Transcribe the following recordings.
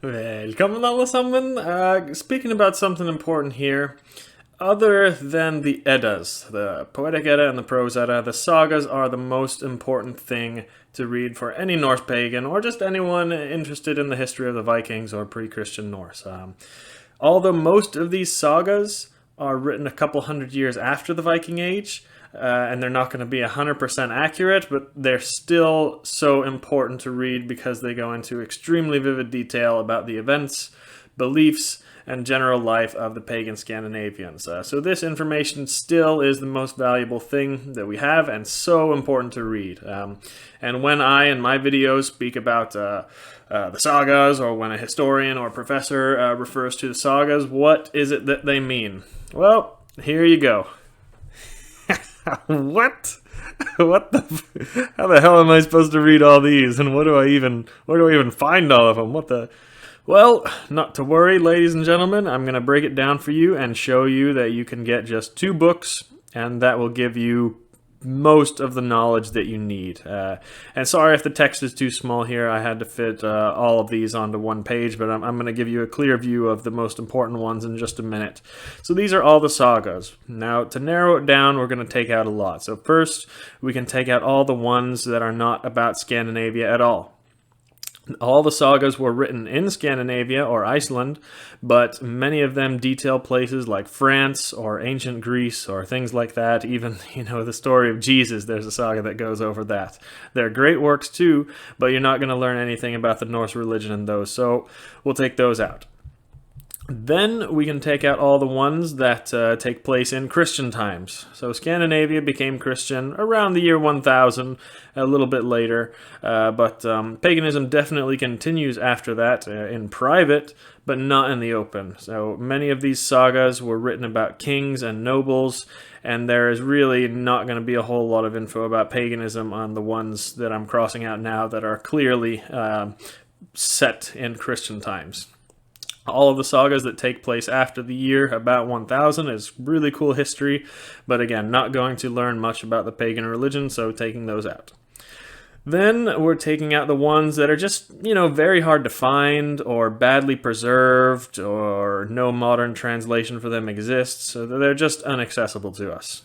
Välkommen alla sammen. Speaking about something important here, other than the Eddas, the Poetic Edda and the Prose Edda, the Sagas are the most important thing to read for any Norse pagan or just anyone interested in the history of the Vikings or pre-Christian Norse. Although most of these sagas are written a couple hundred years after the Viking Age, and they're not going to be 100% accurate, but they're still so important to read because they go into extremely vivid detail about the events, beliefs, and general life of the pagan Scandinavians. So this information still is the most valuable thing that we have and so important to read. And when I, in my videos, speak about the sagas, or when a historian or professor refers to the sagas, what is it that they mean? Well, here you go. What? How the hell am I supposed to read all these? And where do I even find all of them? What the? Well, not to worry, ladies and gentlemen. I'm going to break it down for you and show you that you can get just 2 books, and that will give you most of the knowledge that you need. And sorry if the text is too small here. I had to fit all of these onto one page, but I'm going to give you a clear view of the most important ones in just a minute. So these are all the sagas. Now, to narrow it down, we're going to take out a lot. So first, we can take out all the ones that are not about Scandinavia at all. All the sagas were written in Scandinavia or Iceland, but many of them detail places like France or ancient Greece or things like that. Even, the story of Jesus, there's a saga that goes over that. They're great works too, but you're not going to learn anything about the Norse religion in those, so we'll take those out. Then we can take out all the ones that take place in Christian times. So Scandinavia became Christian around the year 1000, a little bit later, but paganism definitely continues after that in private, but not in the open. So many of these sagas were written about kings and nobles, and there is really not going to be a whole lot of info about paganism on the ones that I'm crossing out now that are clearly set in Christian times. All of the sagas that take place after the year about 1000 is really cool history, but again, not going to learn much about the pagan religion, so taking those out. Then we're taking out the ones that are just, very hard to find or badly preserved or no modern translation for them exists, so they're just inaccessible to us.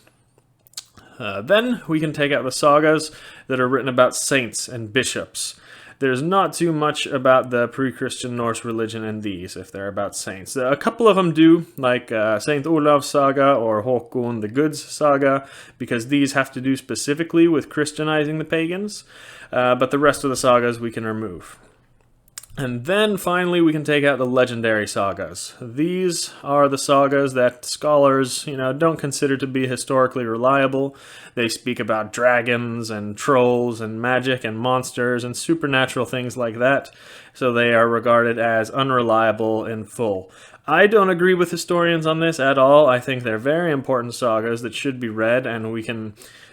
Then we can take out the sagas that are written about saints and bishops. There's not too much about the pre-Christian Norse religion in these, if they're about saints. A couple of them do, like Saint Olav's Saga or Håkon the Good's Saga, because these have to do specifically with Christianizing the pagans, but the rest of the sagas we can remove. And then, finally, we can take out the legendary sagas. These are the sagas that scholars, don't consider to be historically reliable. They speak about dragons and trolls and magic and monsters and supernatural things like that, so they are regarded as unreliable in full. I don't agree with historians on this at all. I think they're very important sagas that should be read, and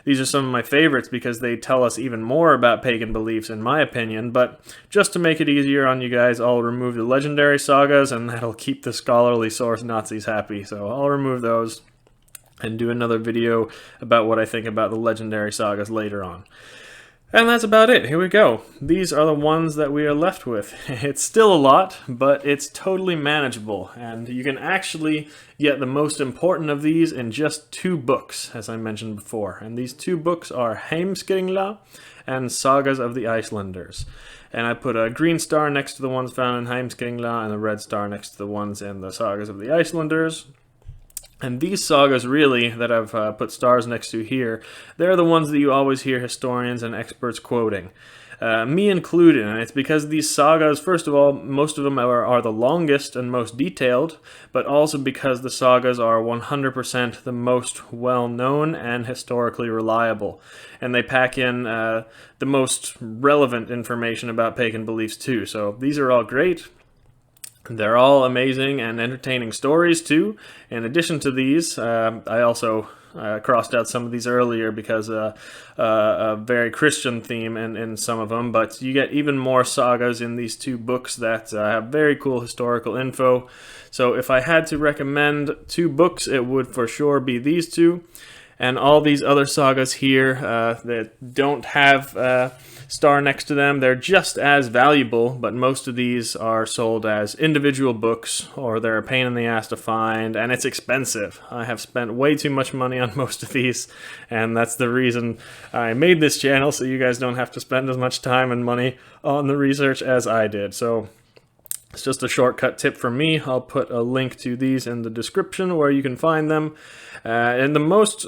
these are some of my favorites because they tell us even more about pagan beliefs, in my opinion, but just to make it easier on you guys, I'll remove the legendary sagas, and that'll keep the scholarly source Nazis happy, so I'll remove those and do another video about what I think about the legendary sagas later on. And that's about it. Here we go. These are the ones that we are left with. It's still a lot, but it's totally manageable, and you can actually get the most important of these in just 2 books, as I mentioned before. And these 2 books are Heimskringla and Sagas of the Icelanders. And I put a green star next to the ones found in Heimskringla and a red star next to the ones in the Sagas of the Icelanders. And these sagas, really, that I've put stars next to here, they're the ones that you always hear historians and experts quoting. Me included, and it's because these sagas, first of all, most of them are the longest and most detailed, but also because the sagas are 100% the most well-known and historically reliable. And they pack in the most relevant information about pagan beliefs, too. So these are all great. They're all amazing and entertaining stories, too. In addition to these, I also crossed out some of these earlier because a very Christian theme in some of them, but you get even more sagas in these 2 books that have very cool historical info. So if I had to recommend 2 books, it would for sure be these 2. And all these other sagas here that don't have star next to them. They're just as valuable, but most of these are sold as individual books, or they're a pain in the ass to find, and it's expensive. I have spent way too much money on most of these, and that's the reason I made this channel, so you guys don't have to spend as much time and money on the research as I did. So it's just a shortcut tip from me. I'll put a link to these in the description where you can find them. And the most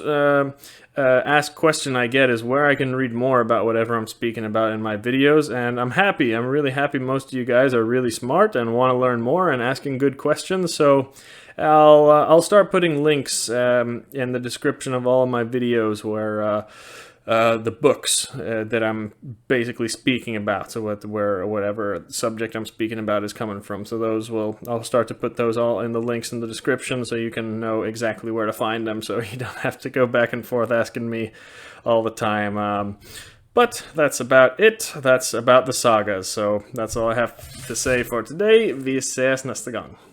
asked question I get is where I can read more about whatever I'm speaking about in my videos, and I'm happy. I'm really happy most of you guys are really smart and want to learn more and asking good questions, so I'll start putting links in the description of all of my videos where the books that I'm basically speaking about, so where whatever subject I'm speaking about is coming from. So I'll start to put those all in the links in the description so you can know exactly where to find them, so you don't have to go back and forth asking me all the time. But that's about it. That's about the sagas. So that's all I have to say for today. Vi ses nästa gång.